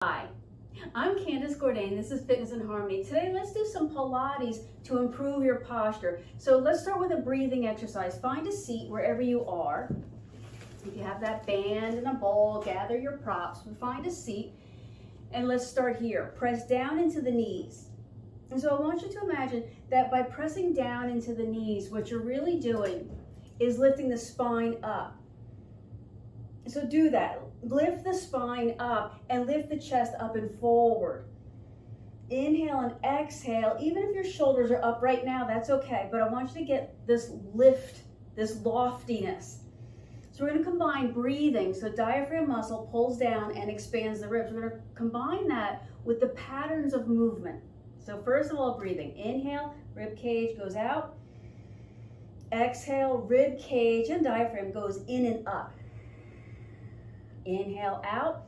Hi, I'm Candace Gourdain. This is Fitness in Harmony. Today, let's do some Pilates to improve your posture. So let's start with a breathing exercise. Find a seat wherever you are. If you have that band and a ball, gather your props, find a seat, and let's start here. Press down into the knees. And so I want you to imagine that by pressing down into the knees, what you're really doing is lifting the spine up. So do that. Lift the spine up and lift the chest up and forward. Inhale and exhale. Even if your shoulders are up right now, that's okay. But I want you to get this lift, this loftiness. So we're going to combine breathing. So diaphragm muscle pulls down and expands the ribs. We're going to combine that with the patterns of movement. So first of all, breathing. Inhale, rib cage goes out. Exhale, rib cage and diaphragm goes in and up. Inhale out.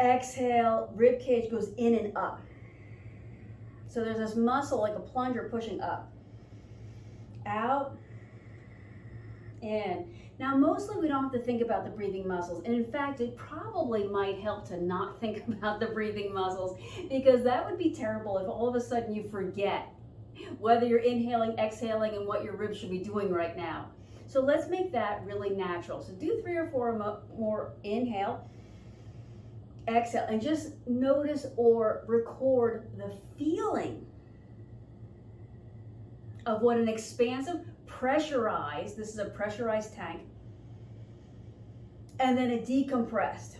Exhale, rib cage goes in and up. So there's this muscle like a plunger pushing up. Out. In. Now mostly we don't have to think about the breathing muscles. And in fact, it probably might help to not think about the breathing muscles, because that would be terrible if all of a sudden you forget whether you're inhaling, exhaling, and what your ribs should be doing right now. So let's make that really natural. So do 3 or 4 more. Inhale, exhale, and just notice or record the feeling of what an expansive, pressurized, this is a pressurized tank, and then a decompressed.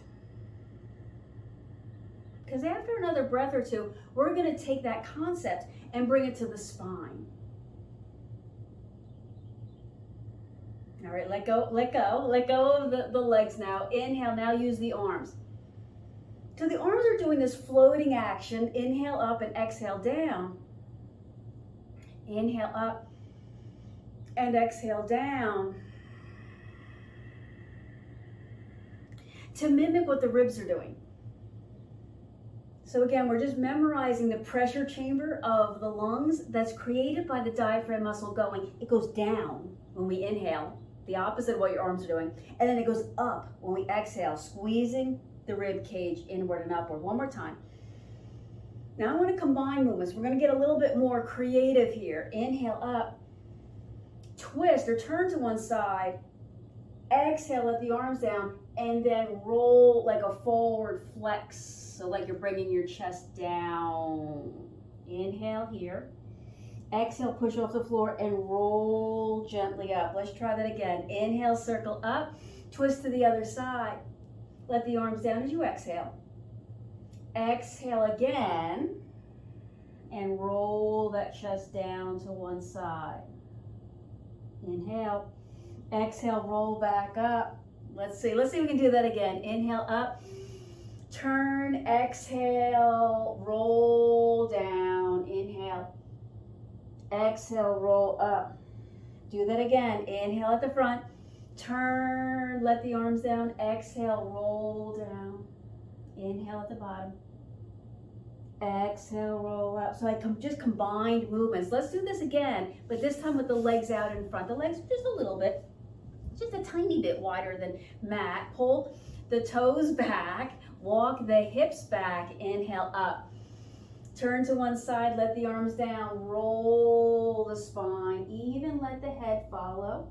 Because after another breath or two, we're going to take that concept and bring it to the spine. All right, let go of the legs now. Inhale, now use the arms. So the arms are doing this floating action. Inhale up and exhale down. Inhale up and exhale down. To mimic what the ribs are doing. So again, we're just memorizing the pressure chamber of the lungs that's created by the diaphragm muscle going. It goes down when we inhale, the opposite of what your arms are doing. And then it goes up when we exhale, squeezing the rib cage inward and upward. One more time. Now I want to combine movements. We're going to get a little bit more creative here. Inhale up, twist or turn to one side. Exhale, let the arms down, and then roll like a forward flex. So like you're bringing your chest down. Inhale here. Exhale, push off the floor and roll gently up. Let's try that again. Inhale, circle up, twist to the other side. Let the arms down as you exhale. Exhale again, and roll that chest down to one side. Inhale, exhale, roll back up. Let's see if we can do that again. Inhale up, turn, exhale, roll down. Inhale. Exhale, roll up. Do that again. Inhale at the front. Turn, let the arms down. Exhale, roll down. Inhale at the bottom. Exhale, roll up. So I just combined movements. Let's do this again, but this time with the legs out in front. The legs just a little bit, just a tiny bit wider than mat. Pull the toes back. Walk the hips back. Inhale up. Turn to one side, let the arms down, roll the spine, even let the head follow.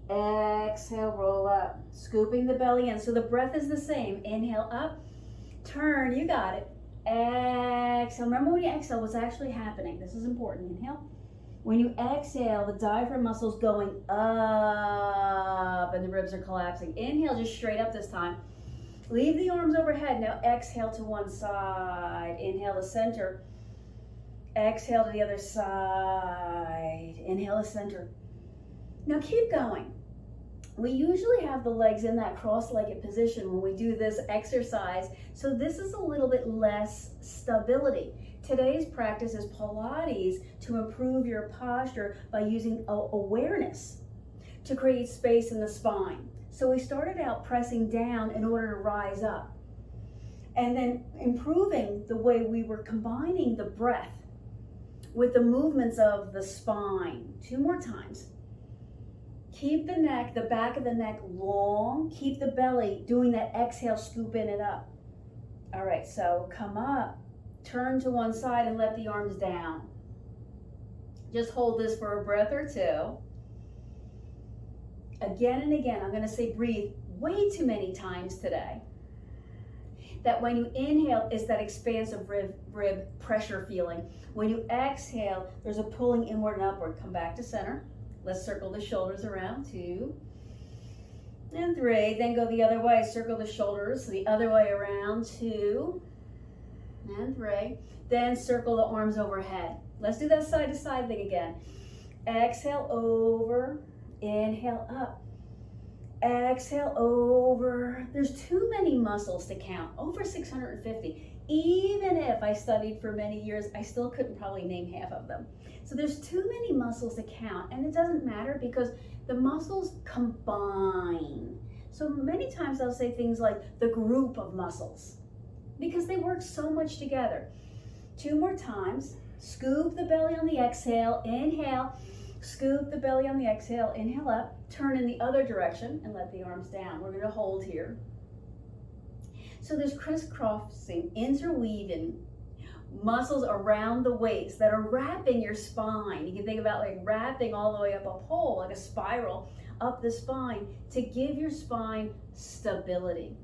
Exhale, roll up, scooping the belly in. So the breath is the same. Inhale up, turn, you got it. Exhale, remember when you exhale, what's actually happening. This is important. Inhale. When you exhale, the diaphragm muscle's going up and the ribs are collapsing. Inhale, just straight up this time. Leave the arms overhead. Now exhale to one side. Inhale to center. Exhale to the other side. Inhale to center. Now keep going. We usually have the legs in that cross-legged position when we do this exercise. So this is a little bit less stability. Today's practice is Pilates to improve your posture by using awareness to create space in the spine. So we started out pressing down in order to rise up, and then improving the way we were combining the breath with the movements of the spine. 2 more times. Keep the neck, the back of the neck long. Keep the belly doing that exhale, scooping it up. All right, so come up, turn to one side and let the arms down. Just hold this for a breath or two. Again and again, I'm gonna say breathe way too many times today. That when you inhale, it's that expansive rib pressure feeling. When you exhale, there's a pulling inward and upward. Come back to center. Let's circle the shoulders around, 2 and 3. Then go the other way, circle the shoulders the other way around, 2 and 3. Then circle the arms overhead. Let's do that side to side thing again. Exhale over, inhale up. Exhale over. There's too many muscles to count, over 650. Even if I studied for many years, I still couldn't probably name half of them. So there's too many muscles to count, and it doesn't matter because the muscles combine. So many times I'll say things like the group of muscles because they work so much together. 2 more times. Scoop the belly on the exhale, inhale. Scoop the belly on the exhale, inhale up, turn in the other direction and let the arms down. We're gonna hold here. So there's crisscrossing, interweaving muscles around the waist that are wrapping your spine. You can think about like wrapping all the way up a pole, like a spiral up the spine to give your spine stability.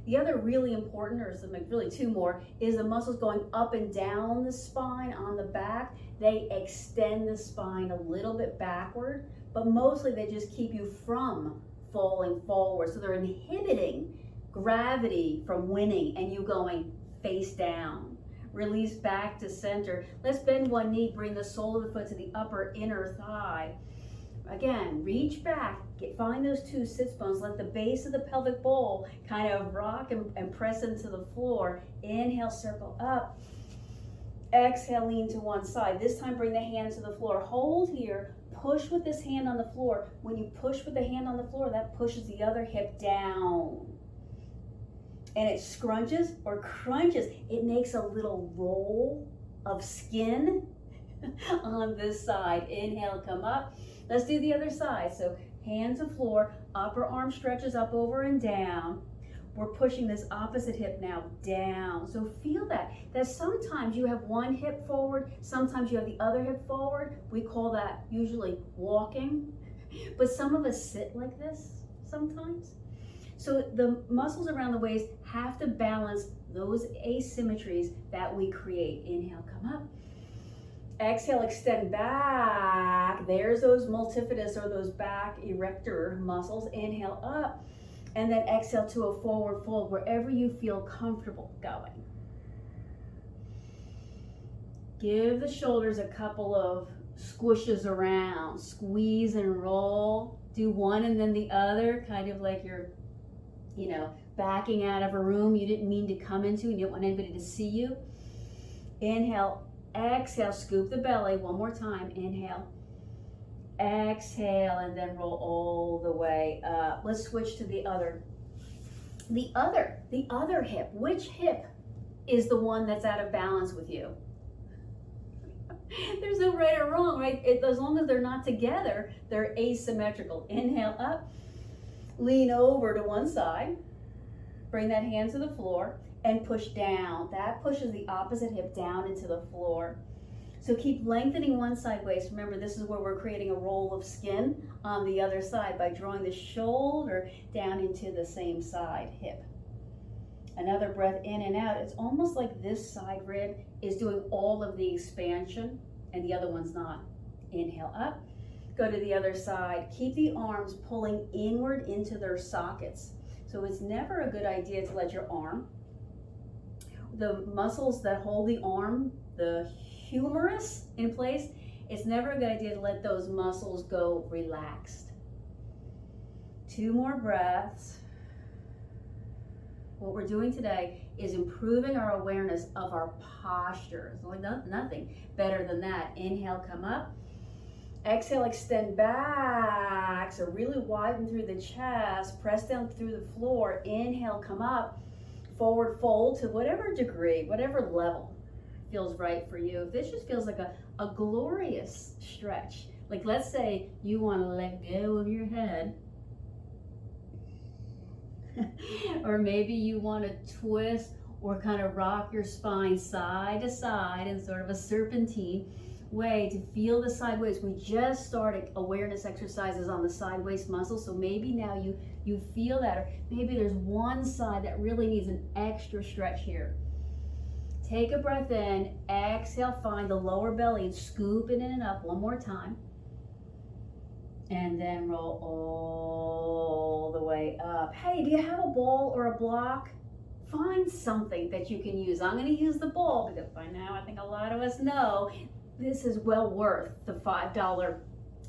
The other really important, or some really 2 more, is the muscles going up and down the spine on the back. They extend the spine a little bit backward, but mostly they just keep you from falling forward. So they're inhibiting gravity from winning and you going face down. Release back to center. Let's bend one knee, bring the sole of the foot to the upper inner thigh. Again, reach back, find those 2 sits bones, let the base of the pelvic bowl kind of rock and press into the floor. Inhale, circle up. Exhale, lean to one side. This time, bring the hands to the floor. Hold here, push with this hand on the floor. When you push with the hand on the floor, that pushes the other hip down. And it scrunches or crunches. It makes a little roll of skin on this side. Inhale, come up. Let's do the other side. So hands to floor, upper arm stretches up, over and down. We're pushing this opposite hip now down. So feel that sometimes you have one hip forward, sometimes you have the other hip forward. We call that usually walking, but some of us sit like this sometimes. So the muscles around the waist have to balance those asymmetries that we create. Inhale, come up. Exhale, extend back. There's those multifidus or those back erector muscles. Inhale up, and then exhale to a forward fold wherever you feel comfortable going. Give the shoulders a couple of squishes around. Squeeze and roll. Do one and then the other, kind of like you're, backing out of a room you didn't mean to come into and you don't want anybody to see you. Inhale. Exhale, scoop the belly one more time. Inhale, exhale, and then roll all the way up. Let's switch to the other hip. Which hip is the one that's out of balance with you? There's no right or wrong, right? As long as they're not together, they're asymmetrical. Inhale up, lean over to one side, bring that hand to the floor, and push down. That pushes the opposite hip down into the floor. So keep lengthening one side waist. Remember, this is where we're creating a roll of skin on the other side by drawing the shoulder down into the same side hip. Another breath in and out. It's almost like this side rib is doing all of the expansion and the other one's not. Inhale up, go to the other side. Keep the arms pulling inward into their sockets. So it's never a good idea to let your arm, the muscles that hold the arm, the humerus in place, it's never a good idea to let those muscles go relaxed. 2 more breaths. What we're doing today is improving our awareness of our posture. There's only nothing better than that. Inhale, come up. Exhale, extend back. So really widen through the chest, press down through the floor. Inhale, come up. Forward fold to whatever degree, whatever level feels right for you. If this just feels like a glorious stretch, Like let's say you want to let go of your head. Or maybe you want to twist or kind of rock your spine side to side in sort of a serpentine way to feel the sideways. We just started awareness exercises on the sideways muscle, so maybe now you feel that, or maybe there's one side that really needs an extra stretch here. Take a breath in, exhale, find the lower belly and scoop it in and up one more time. And then roll all the way up. Hey, do you have a ball or a block? Find something that you can use. I'm going to use the ball because by now I think a lot of us know this is well worth the $5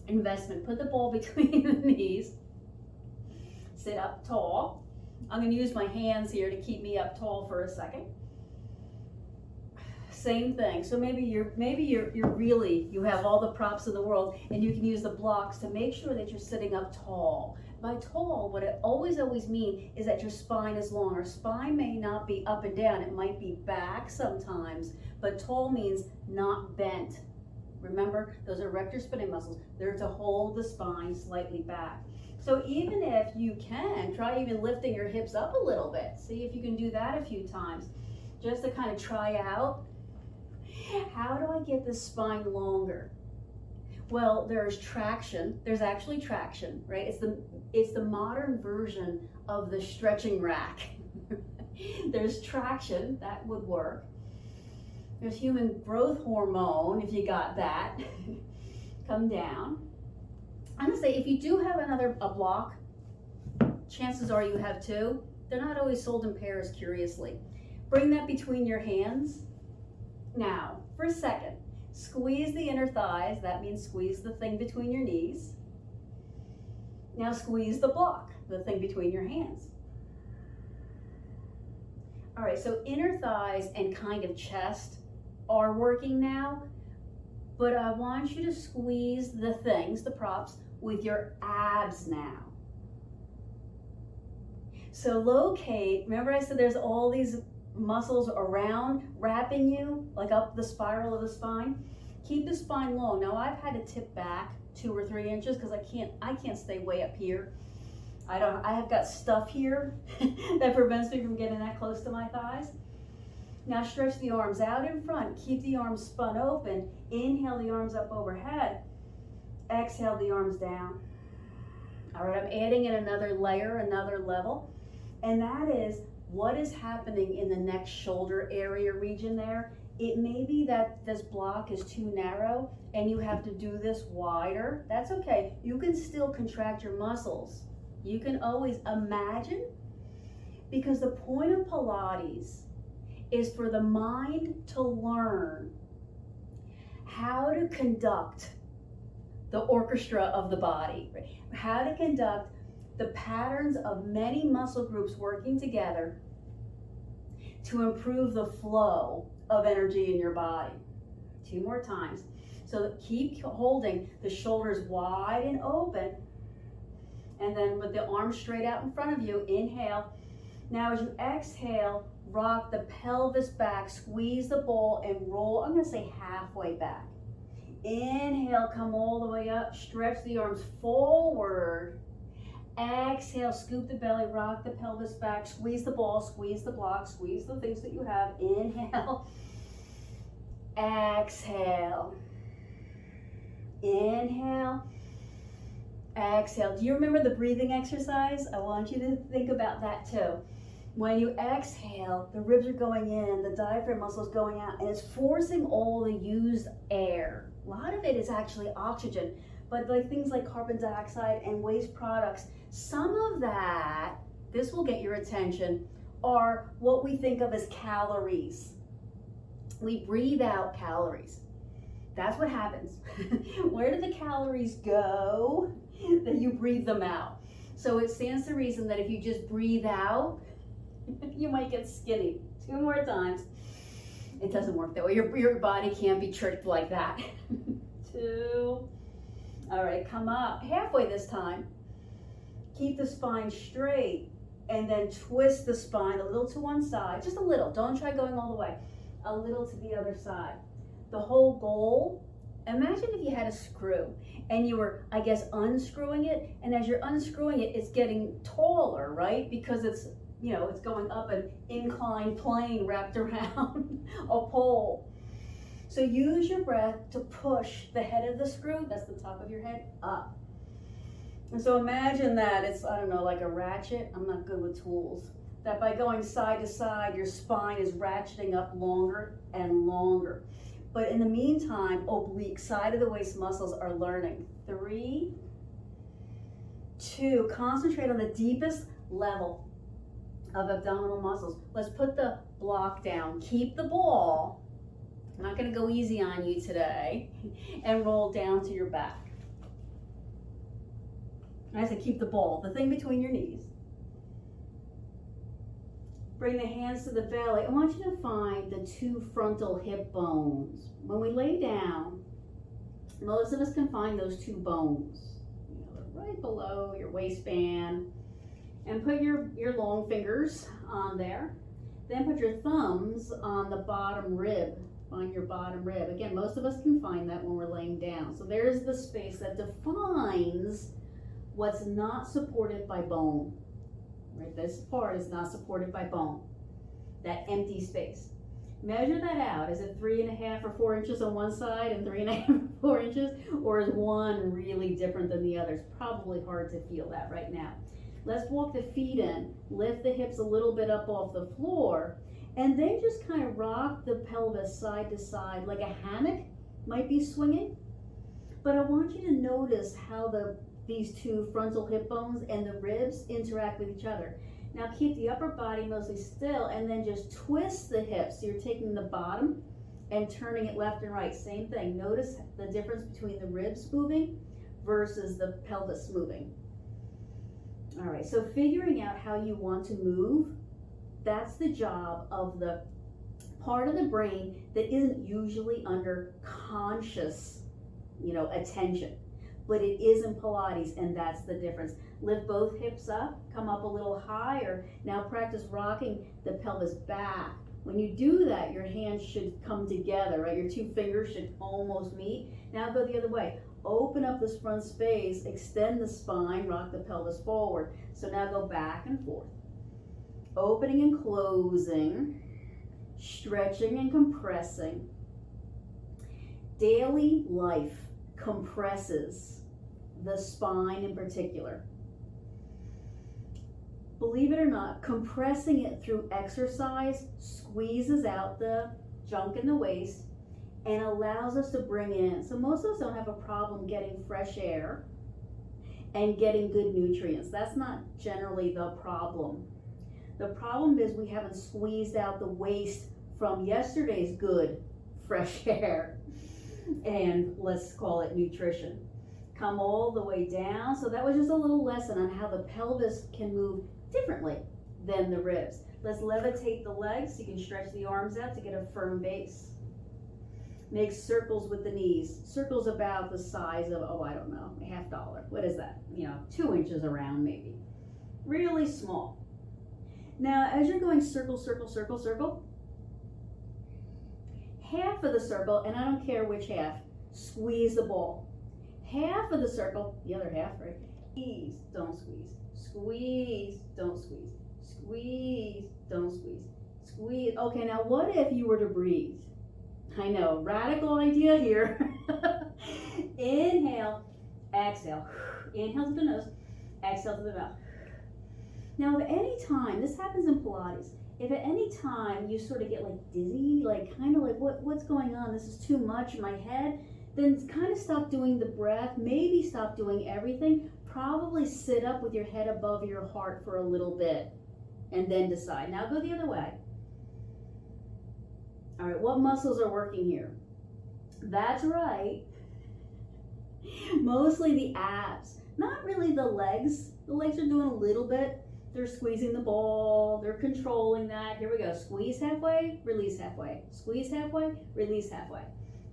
investment. Put the ball between the knees. Sit up tall. I'm going to use my hands here to keep me up tall for a second. Same thing. So maybe you're really, you have all the props in the world and you can use the blocks to make sure that you're sitting up tall. By tall, what it always means is that your spine is long. Our spine may not be up and down, it might be back sometimes, but tall means not bent. Remember, those are erector spinae muscles. They're to hold the spine slightly back. So even if you can, try even lifting your hips up a little bit. See if you can do that a few times, just to kind of try out. How do I get the spine longer? Well, there's traction. There's actually traction, right? It's the modern version of the stretching rack. There's traction, that would work. There's human growth hormone, if you got that. Come down. I'm gonna say if you do have a block, chances are you have two. They're not always sold in pairs, curiously. Bring that between your hands. Now, for a second, squeeze the inner thighs. That means squeeze the thing between your knees. Now squeeze the block, the thing between your hands. All right, so inner thighs and kind of chest are working now, but I want you to squeeze the things, the props, with your abs now. So locate, remember I said there's all these muscles around wrapping you, like up the spiral of the spine. Keep the spine long. Now I've had to tip back 2 or 3 inches because I can't stay way up here. I have got stuff here that prevents me from getting that close to my thighs. Now stretch the arms out in front. Keep the arms spun open. Inhale the arms up overhead. Exhale the arms down. All right, I'm adding in another layer, another level, and that is what is happening in the neck shoulder area region there. It may be that this block is too narrow and you have to do this wider. That's okay. You can still contract your muscles. You can always imagine, because the point of Pilates is for the mind to learn how to conduct the orchestra of the body, how to conduct the patterns of many muscle groups working together to improve the flow of energy in your body. 2 more times. So keep holding the shoulders wide and open, and then with the arms straight out in front of you, inhale. Now as you exhale, rock the pelvis back, squeeze the ball and roll, I'm gonna say halfway back. Inhale, come all the way up, stretch the arms forward. Exhale, scoop the belly, rock the pelvis back, squeeze the ball, squeeze the block, squeeze the things that you have. Inhale, exhale, inhale, exhale. Do you remember the breathing exercise? I want you to think about that too. When you exhale, the ribs are going in, the diaphragm muscle is going out, and it's forcing all the used air. A lot of it is actually oxygen, but like things like carbon dioxide and waste products, some of that, this will get your attention, are what we think of as calories. We breathe out calories. That's what happens. Where do the calories go? Then you breathe them out. So it stands to reason that if you just breathe out, you might get skinny. 2 more times. It doesn't work that way. Your body can't be tricked like that. 2. All right, come up. Halfway this time. Keep the spine straight and then twist the spine a little to one side. Just a little. Don't try going all the way. A little to the other side. The whole goal Imagine if you had a screw and you were, I guess, unscrewing it, and as you're unscrewing it, it's getting taller, right? Because it's, it's going up an inclined plane wrapped around a pole. So use your breath to push the head of the screw, that's the top of your head, up. And so imagine that it's, I don't know, like a ratchet. I'm not good with tools. That by going side to side, your spine is ratcheting up longer and longer. But in the meantime, oblique side of the waist muscles are learning. 3, 2, concentrate on the deepest level of abdominal muscles. Let's put the block down. Keep the ball. I'm not going to go easy on you today. And roll down to your back. I said keep the ball, the thing between your knees. Bring the hands to the belly. I want you to find the 2 frontal hip bones. When we lay down, most of us can find those 2 bones, right below your waistband. And put your long fingers on there. Then put your thumbs on the bottom rib. Find your bottom rib. Again, most of us can find that when we're laying down. So there's the space that defines what's not supported by bone. Right, this part is not supported by bone. That empty space. Measure that out. Is it 3.5 or 4 inches on one side and 3.5 or 4 inches? Or is one really different than the other? It's probably hard to feel that right now. Let's walk the feet in. Lift the hips a little bit up off the floor. And then just kind of rock the pelvis side to side like a hammock might be swinging. But I want you to notice how these 2 frontal hip bones and the ribs interact with each other. Now keep the upper body mostly still and then just twist the hips. So you're taking the bottom and turning it left and right. Same thing. Notice the difference between the ribs moving versus the pelvis moving. All right, so figuring out how you want to move, that's the job of the part of the brain that isn't usually under conscious, attention. But it is in Pilates, and that's the difference. Lift both hips up, come up a little higher. Now practice rocking the pelvis back. When you do that, your hands should come together, right? Your 2 fingers should almost meet. Now go the other way. Open up this front space, extend the spine, rock the pelvis forward. So now go back and forth. Opening and closing, stretching and compressing. Daily life compresses the spine in particular. Believe it or not, compressing it through exercise squeezes out the junk in the waist and allows us to bring in. So most of us don't have a problem getting fresh air and getting good nutrients. That's not generally the problem. The problem is we haven't squeezed out the waste from yesterday's good fresh air and let's call it nutrition. Come all the way down. So that was just a little lesson on how the pelvis can move differently than the ribs. Let's levitate the legs so you can stretch the arms out to get a firm base. Make circles with the knees. Circles about the size of, I don't know, $50. What is that? 2 inches around maybe. Really small. Now, as you're going circle, circle, circle, circle, half of the circle, and I don't care which half, squeeze the ball. Half of the circle, the other half, right? Squeeze, don't squeeze. Squeeze, don't squeeze. Squeeze, don't squeeze. Squeeze. Okay, now what if you were to breathe? I know, radical idea here. Inhale, exhale. Inhale to the nose, exhale to the mouth. Now, if any time, this happens in Pilates, if at any time you sort of get like dizzy, like kind of like what's going on, this is too much in my head, then kind of stop doing the breath, maybe stop doing everything, probably sit up with your head above your heart for a little bit and then decide. Now go the other way. All right, what muscles are working here? That's right. Mostly the abs, not really the legs. The legs are doing a little bit. They're squeezing the ball, they're controlling that. Here we go, squeeze halfway, release halfway. Squeeze halfway, release halfway.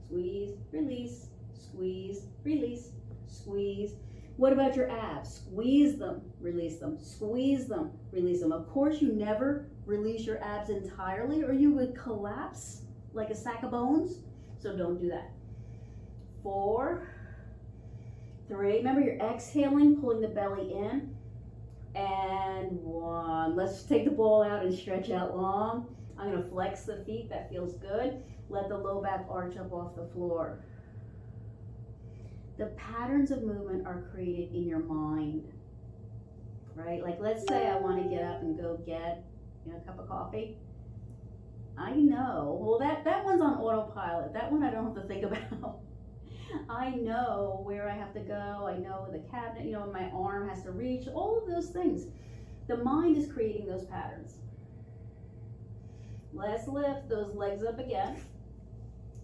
Squeeze, release, squeeze, release, squeeze. What about your abs? Squeeze them, release them, squeeze them, release them. Of course, you never release your abs entirely or you would collapse like a sack of bones, so don't do that. 4, 3. Remember, you're exhaling, pulling the belly in. And 1. Let's take the ball out and stretch out long. I'm going to flex the feet. That feels good. Let the low back arch up off the floor. The patterns of movement are created in your mind, right? Like, let's say I want to get up and go get, a cup of coffee. I know, well, that one's on autopilot. That one I don't have to think about. I know where I have to go. I know the cabinet, my arm has to reach, all of those things. The mind is creating those patterns. Let's lift those legs up again.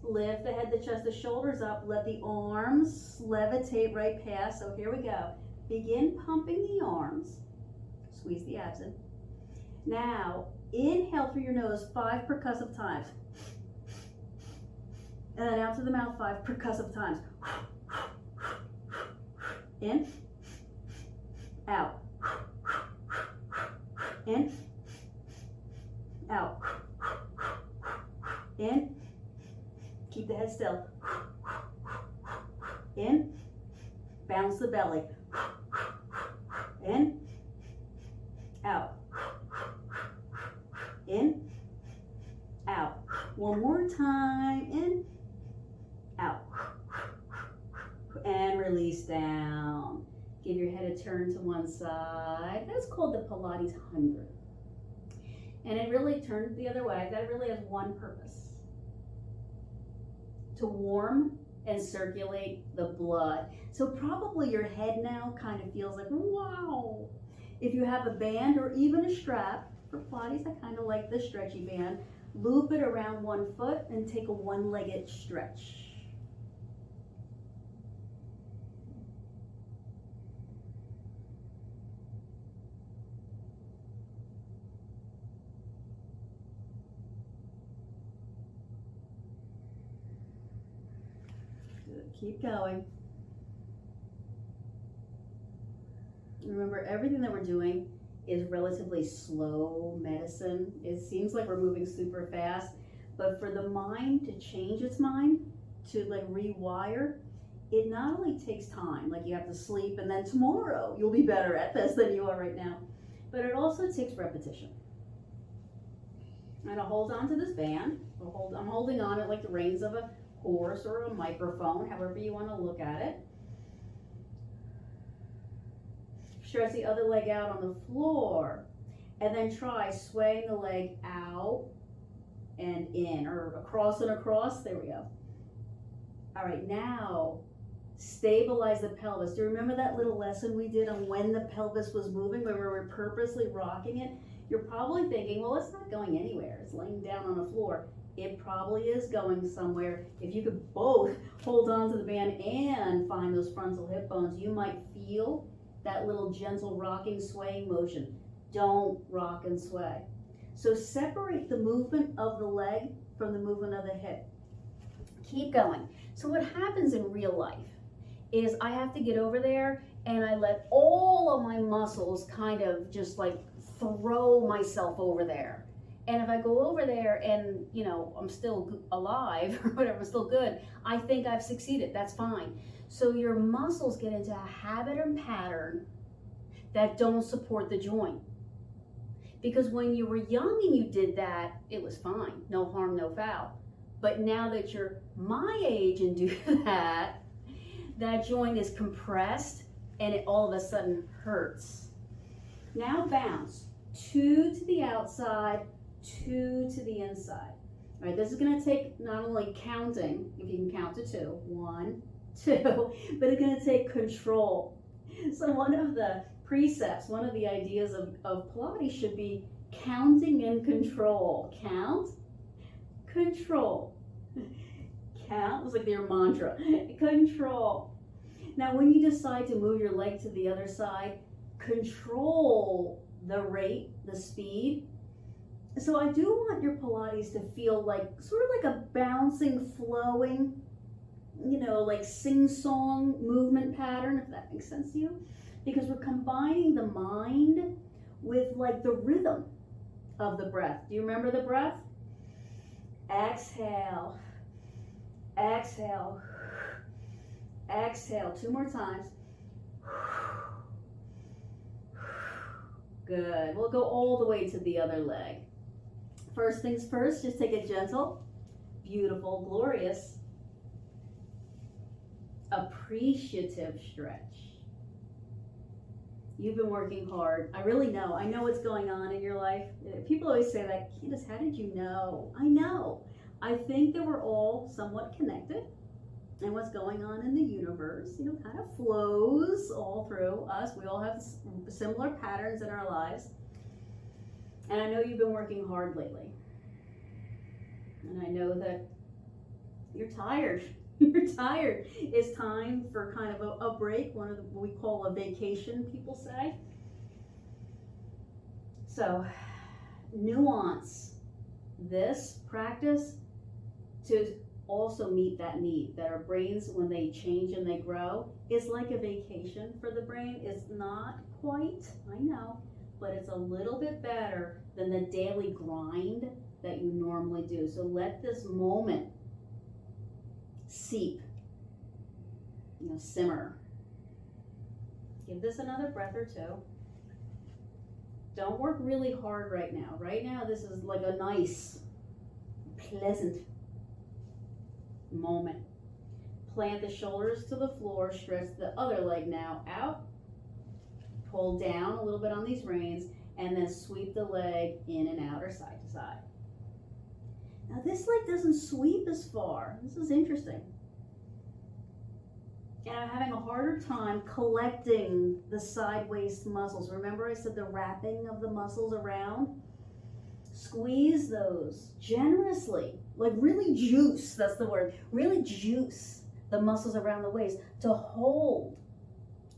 Lift the head, the chest, the shoulders up. Let the arms levitate right past. So here we go. Begin pumping the arms. Squeeze the abs in. Now, inhale through your nose 5 percussive times. And then out through the mouth 5 percussive times. In. Out. In. Out. In. Keep the head still. In. Bounce the belly. In. Out. In. Out. One more time. In. Out. And release down. Give your head a turn to one side. That's called the Pilates 100. And it really turned the other way. That really has one purpose: to warm and circulate the blood. So probably your head now kind of feels like, wow. If you have a band or even a strap, for Pilates, I kind of like the stretchy band. Loop it around one foot and take a one-legged stretch. Keep going. Remember, everything that we're doing is relatively slow medicine. It seems like we're moving super fast, but for the mind to change its mind, to rewire, it not only takes time, like you have to sleep and then tomorrow you'll be better at this than you are right now, but it also takes repetition. I'm gonna hold on to this band. I'm holding on it like the reins of a horse or a microphone, however you want to look at it. Stretch the other leg out on the floor, and then try swaying the leg out and in, or across and across. There we go. All right, now stabilize the pelvis. Do you remember that little lesson we did on when the pelvis was moving, where we were purposely rocking it? You're probably thinking, well, it's not going anywhere. It's laying down on the floor. It probably is going somewhere. If you could both hold on to the band and find those frontal hip bones, you might feel that little gentle rocking, swaying motion. Don't rock and sway. So separate the movement of the leg from the movement of the hip. Keep going. So what happens in real life is I have to get over there and I let all of my muscles kind of just throw myself over there. And if I go over there and, I'm still alive or whatever, still good, I think I've succeeded. That's fine. So your muscles get into a habit and pattern that don't support the joint. Because when you were young and you did that, it was fine. No harm, no foul. But now that you're my age and do that, that joint is compressed and it all of a sudden hurts. Now bounce. 2 to the outside, 2 to the inside. All right, this is going to take not only counting, if you can count to 2, 1, 2, but it's going to take control. So one of the precepts, one of the ideas of Pilates should be counting and control. Count, control. Count, it's like your mantra. Control. Now when you decide to move your leg to the other side, control the rate, the speed. So I do want your Pilates to feel sort of like a bouncing, flowing, sing-song movement pattern, if that makes sense to you. Because we're combining the mind with the rhythm of the breath. Do you remember the breath? Exhale, exhale, Exhale, 2 more times. Good. We'll go all the way to the other leg. First things first, just take a gentle, beautiful, glorious, appreciative stretch. You've been working hard. I really know. I know what's going on in your life. People always say that, Candace, how did you know? I know. I think that we're all somewhat connected. And what's going on in the universe, kind of flows all through us. We all have similar patterns in our lives. And I know you've been working hard lately. And I know that you're tired. You're tired. It's time for kind of a break, what we call a vacation, people say. So, nuance this practice to also meet that need that our brains, when they change and they grow, is like a vacation for the brain. It's not quite, I know, but it's a little bit better than the daily grind that you normally do. So let this moment seep, simmer. Give this another breath or two. Don't work really hard right now. Right now, this is like a nice, pleasant moment. Plant the shoulders to the floor, stretch the other leg now out. Pull down a little bit on these reins, and then sweep the leg in and out or side to side. Now this leg doesn't sweep as far. This is interesting. And I'm having a harder time collecting the side waist muscles. Remember I said the wrapping of the muscles around? Squeeze those generously, like really juice, that's the word, really juice the muscles around the waist to hold,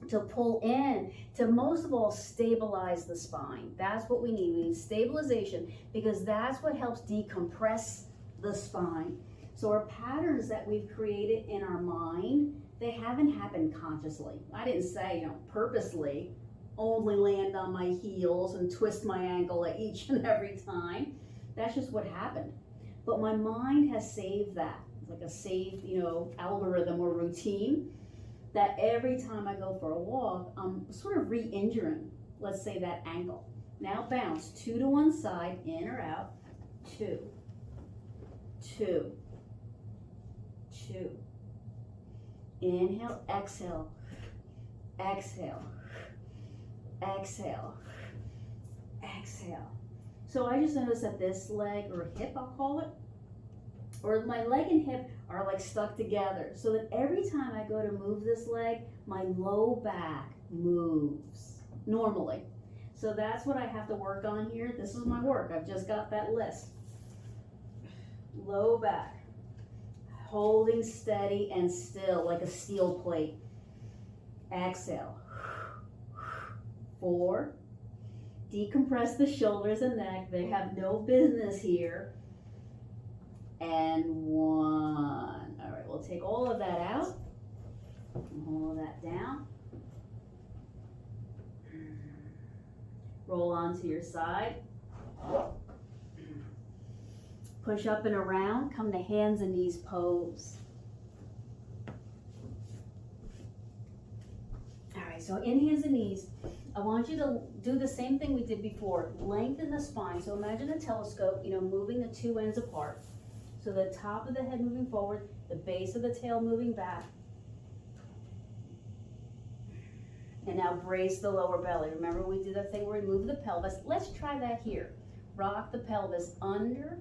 to pull in, to most of all stabilize the spine. That's what we need. We need stabilization because that's what helps decompress the spine. So our patterns that we've created in our mind, they haven't happened consciously. I didn't say, purposely, only land on my heels and twist my ankle at each and every time. That's just what happened. But my mind has saved that. It's like a saved, algorithm or routine that every time I go for a walk, I'm sort of re-injuring, let's say, that ankle. Now bounce, 2 to one side, in or out, 2, 2, 2. Inhale, exhale, exhale, exhale, exhale. So I just noticed that this leg or hip, I'll call it, or my leg and hip are like stuck together. So that every time I go to move this leg, my low back moves normally. So that's what I have to work on here. This is my work. I've just got that list. Low back. Holding steady and still like a steel plate. Exhale. 4. Decompress the shoulders and neck. They have no business here. And 1. All right, we'll take all of that out. All of that down. Roll onto your side. Push up and around. Come to hands and knees pose. All right, so in hands and knees, I want you to do the same thing we did before. Lengthen the spine. So imagine a telescope, moving the 2 ends apart. So the top of the head moving forward, the base of the tail moving back. And now brace the lower belly. Remember we did that thing where we move the pelvis. Let's try that here. Rock the pelvis under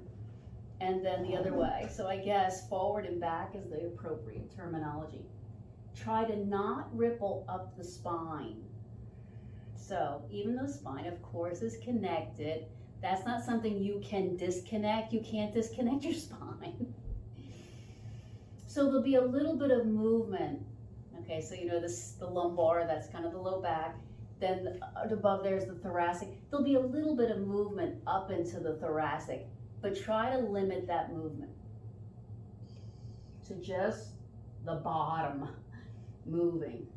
and then the other way. So I guess forward and back is the appropriate terminology. Try to not ripple up the spine. So even though the spine, of course, is connected, that's not something you can disconnect. You can't disconnect your spine. So there'll be a little bit of movement. Okay, so the lumbar, that's kind of the low back. Then above there's the thoracic. There'll be a little bit of movement up into the thoracic, but try to limit that movement to just the bottom moving.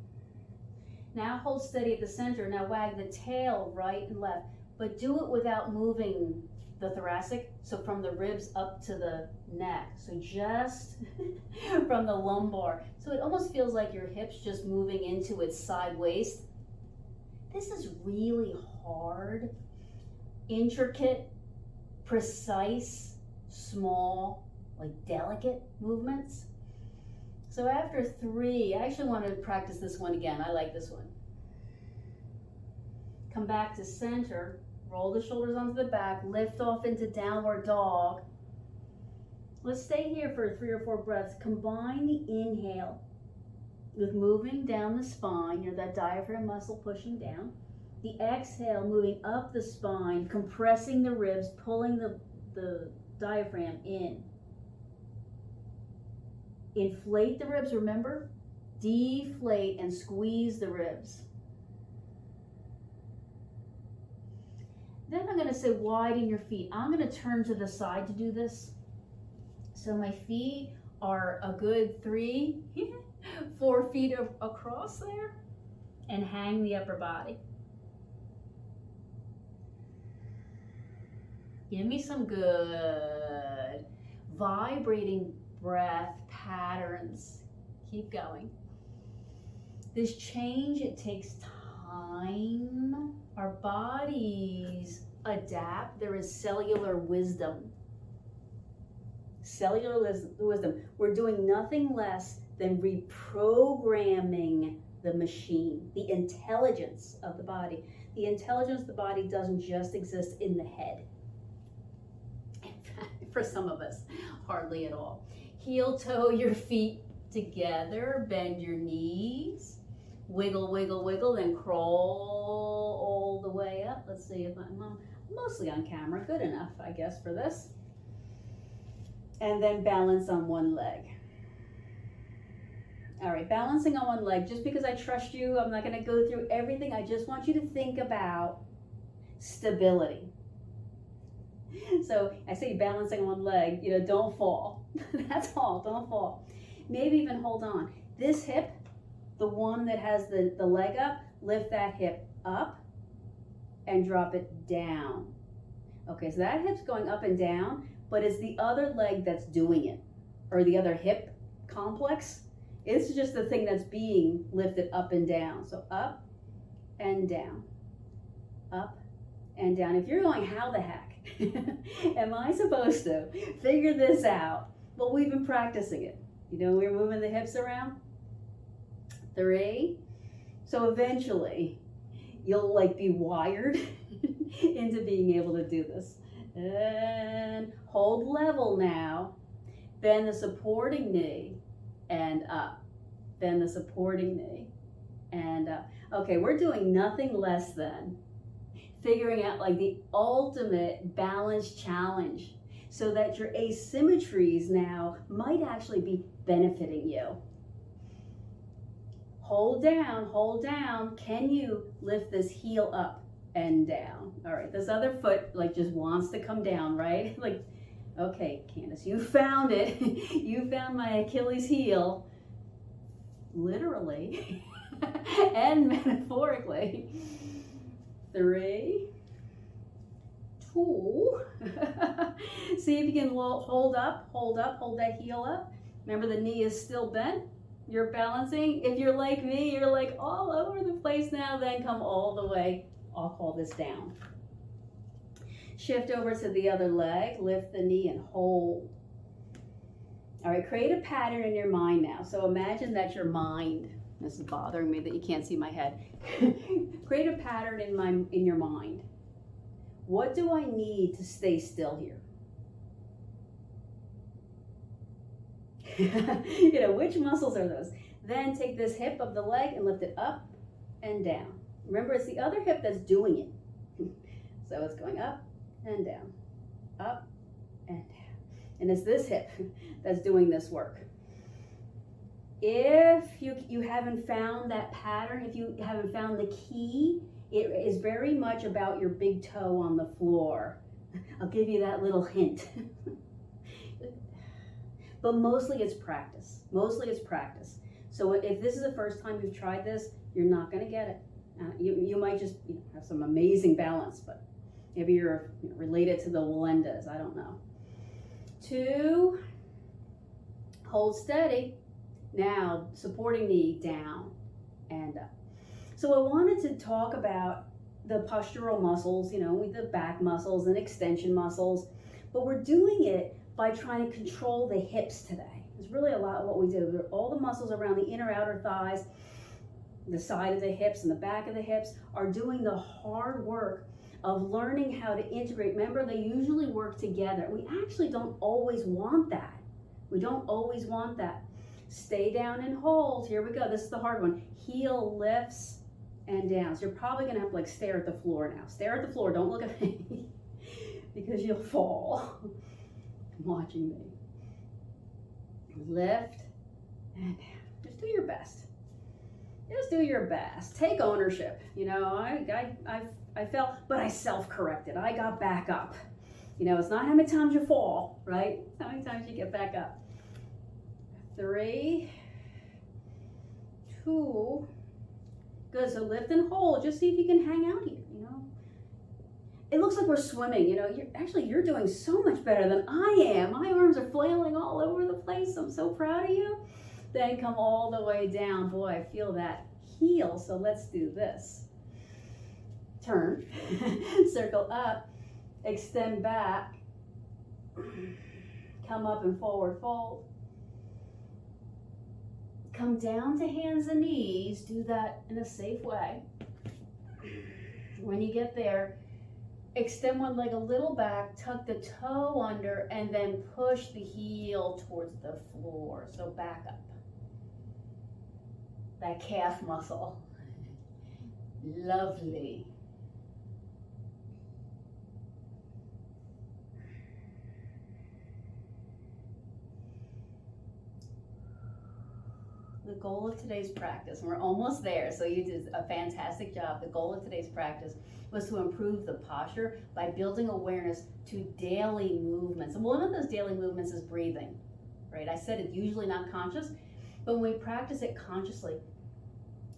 Now hold steady at the center. Now wag the tail right and left, but do it without moving the thoracic, so from the ribs up to the neck. So just from the lumbar. So it almost feels like your hips just moving into its side waist. This is really hard, intricate, precise, small, like delicate movements. So after 3, I actually want to practice this one again. I like this one. Come back to center, roll the shoulders onto the back, lift off into downward dog. Let's stay here for 3 or 4 breaths. Combine the inhale with moving down the spine, that diaphragm muscle pushing down. The exhale, moving up the spine, compressing the ribs, pulling the diaphragm in. Inflate the ribs, remember? Deflate and squeeze the ribs. Then I'm going to say widen your feet. I'm going to turn to the side to do this. So my feet are a good 3, 4 feet across there, and hang the upper body. Give me some good vibrating breath patterns. Keep going. This change, it takes time. Our bodies adapt. There is cellular wisdom. Cellular wisdom. We're doing nothing less than reprogramming the machine, the intelligence of the body. The intelligence of the body doesn't just exist in the head. In fact, for some of us, hardly at all. Heel toe your feet together, bend your knees, wiggle, wiggle, wiggle, then crawl all the way up. Let's see if I'm mostly on camera. Good enough, I guess, for this. And then balance on one leg. All right, balancing on one leg. Just because I trust you, I'm not going to go through everything. I just want you to think about stability. So I say balancing on one leg, don't fall. That's all, don't fall. Maybe even hold on. This hip, the one that has the leg up, lift that hip up and drop it down. Okay, so that hip's going up and down, but it's the other leg that's doing it, or the other hip complex. It's just the thing that's being lifted up and down. So up and down, up and down. If you're going, how the heck am I supposed to figure this out? Well, we've been practicing it. We're moving the hips around. 3. So eventually you'll be wired into being able to do this. And hold level now. Bend the supporting knee and up. Bend the supporting knee and up. Okay, we're doing nothing less than figuring out the ultimate balance challenge so that your asymmetries now might actually be benefiting you. Hold down, hold down. Can you lift this heel up and down? All right, this other foot just wants to come down, right? Okay, Candace, you found it. You found my Achilles heel, literally and metaphorically. 3, 2. See if you can hold that heel up. Remember, the knee is still bent. You're balancing. If you're like me, you're all over the place now, then come all the way. I'll call this down. Shift over to the other leg, lift the knee and hold. All right, create a pattern in your mind now. So imagine that your mind, this is bothering me that you can't see my head. Create a pattern in your mind. What do I need to stay still here? Which muscles are those? Then take this hip of the leg and lift it up and down. Remember, it's the other hip that's doing it. So it's going up and down, up and down. And it's this hip that's doing this work. If you haven't found that pattern, if you haven't found the key, it is very much about your big toe on the floor. I'll give you that little hint. But mostly it's practice. Mostly it's practice. So if this is the first time you've tried this, you're not going to get it. You might just have some amazing balance, but Maybe you're related to the Walendas, I don't know. 2, hold steady. Now, supporting knee down and up. So I wanted to talk about the postural muscles, with the back muscles and extension muscles, but we're doing it by trying to control the hips today. It's really a lot of what we do. All the muscles around the inner outer thighs, the side of the hips and the back of the hips are doing the hard work of learning how to integrate. Remember, they usually work together. We actually don't always want that. We don't always want that. Stay down and hold. Here we go. This is the hard one. Heel lifts and down. So you're probably going to have to stare at the floor now. Stare at the floor. Don't look at me because you'll fall. Watching me. Lift and down. Just do your best. Just do your best. Take ownership. I fell, but I self-corrected. I got back up. It's not how many times you fall, right? It's how many times you get back up. 3, 2. Good. So lift and hold. Just see if you can hang out here. It looks like we're swimming. You're doing so much better than I am. My arms are flailing all over the place. I'm so proud of you. Then come all the way down. Boy, I feel that heel. So let's do this. Turn, circle up, extend back, come up and forward fold. Come down to hands and knees. Do that in a safe way. When you get there, extend one leg a little back, tuck the toe under, and then push the heel towards the floor. So back up. That calf muscle. Lovely. The goal of today's practice, and we're almost there, so you did a fantastic job. The goal of today's practice was to improve the posture by building awareness to daily movements. And one of those daily movements is breathing, right? I said it's usually not conscious, but when we practice it consciously,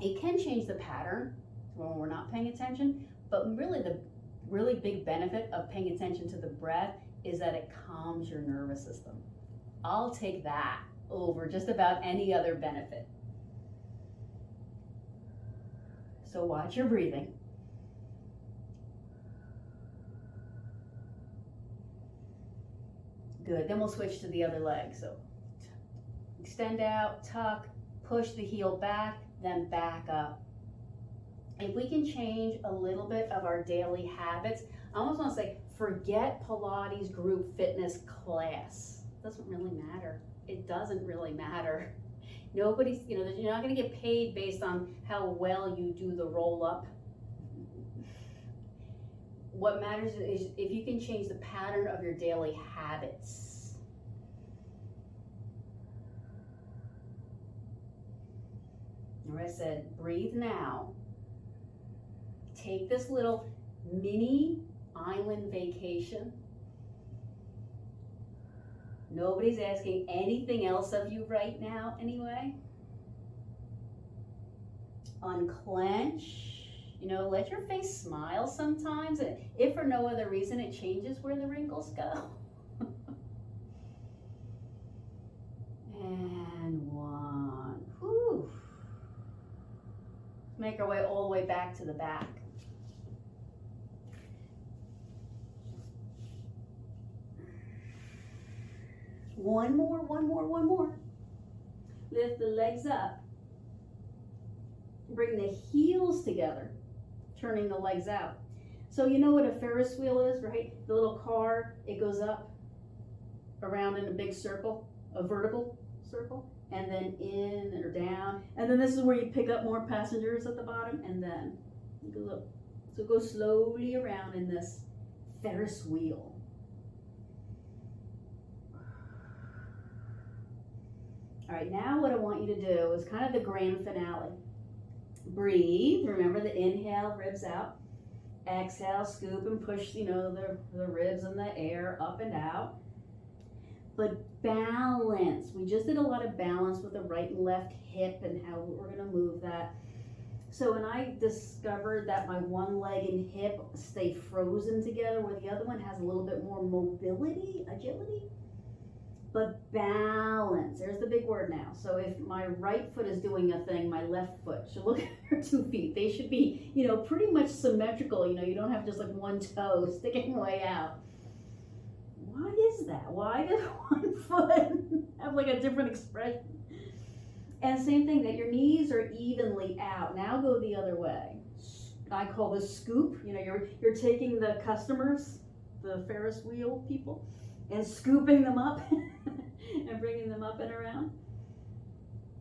it can change the pattern when we're not paying attention. But really, the really big benefit of paying attention to the breath is that it calms your nervous system. I'll take that over just about any other benefit. So watch your breathing. Good. Then we'll switch to the other leg. So extend out, tuck, push the heel back, then back up. If we can change a little bit of our daily habits, I almost want to say, forget Pilates group fitness class. It doesn't really matter. It doesn't really matter. Nobody's, you're not going to get paid based on how well you do the roll up. What matters is if you can change the pattern of your daily habits. Remember I said, breathe now. Take this little mini island vacation. Nobody's asking anything else of you right now anyway. Unclench. Let your face smile sometimes. And if for no other reason, it changes where the wrinkles go. And 1. Whew. Make our way all the way back to the back. One more. Lift the legs up. Bring the heels together, turning the legs out. So you know what a Ferris wheel is, right? The little car, it goes up, around in a big circle, a vertical circle, and then in or down. And then this is where you pick up more passengers at the bottom, and then you go up. So go slowly around in this Ferris wheel. All right, now what I want you to do is kind of the grand finale. Breathe. Remember the inhale, ribs out. Exhale, scoop and push, the ribs in the air up and out. But balance. We just did a lot of balance with the right and left hip and how we're going to move that. So when I discovered that my one leg and hip stay frozen together where the other one has a little bit more mobility, agility, but balance, there's the big word now. So if my right foot is doing a thing, my left foot should look at her 2 feet. They should be, pretty much symmetrical. You don't have just like one toe sticking way out. Why is that? Why does one foot have like a different expression? And same thing, that your knees are evenly out. Now go the other way. I call this scoop. You're taking the customers, the Ferris wheel people, and scooping them up and bringing them up and around.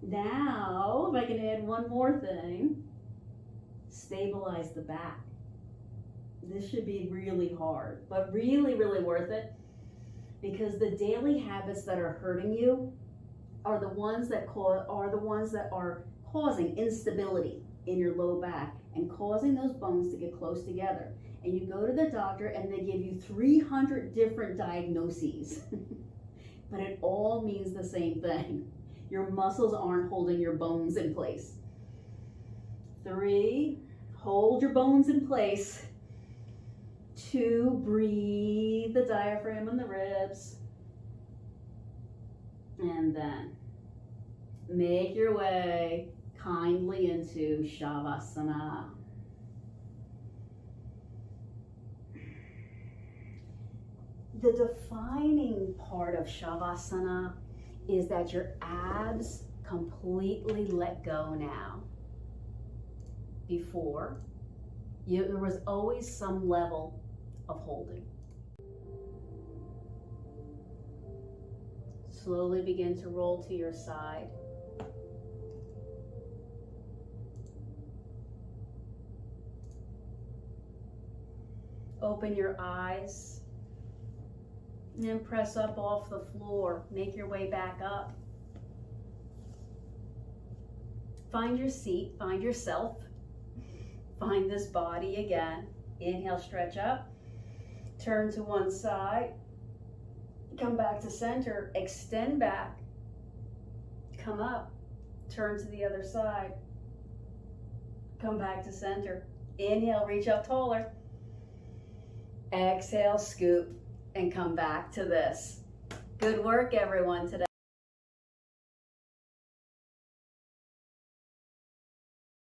Now, if I can add one more thing, stabilize the back. This should be really hard, but really, really worth it, because the daily habits that are hurting you are the ones that are causing instability in your low back and causing those bones to get close together. And you go to the doctor and they give you 300 different diagnoses, but it all means the same thing. Your muscles aren't holding your bones in place. 3, hold your bones in place. 2, breathe the diaphragm and the ribs. And then make your way kindly into Shavasana. The defining part of Shavasana is that your abs completely let go now. Before, there was always some level of holding. Slowly begin to roll to your side. Open your eyes and then press up off the floor. Make your way back up. Find your seat, find yourself. Find this body again. Inhale, stretch up. Turn to one side. Come back to center, extend back, come up, turn to the other side, come back to center. Inhale, reach up taller. Exhale, scoop, and come back to this. Good work, everyone, today.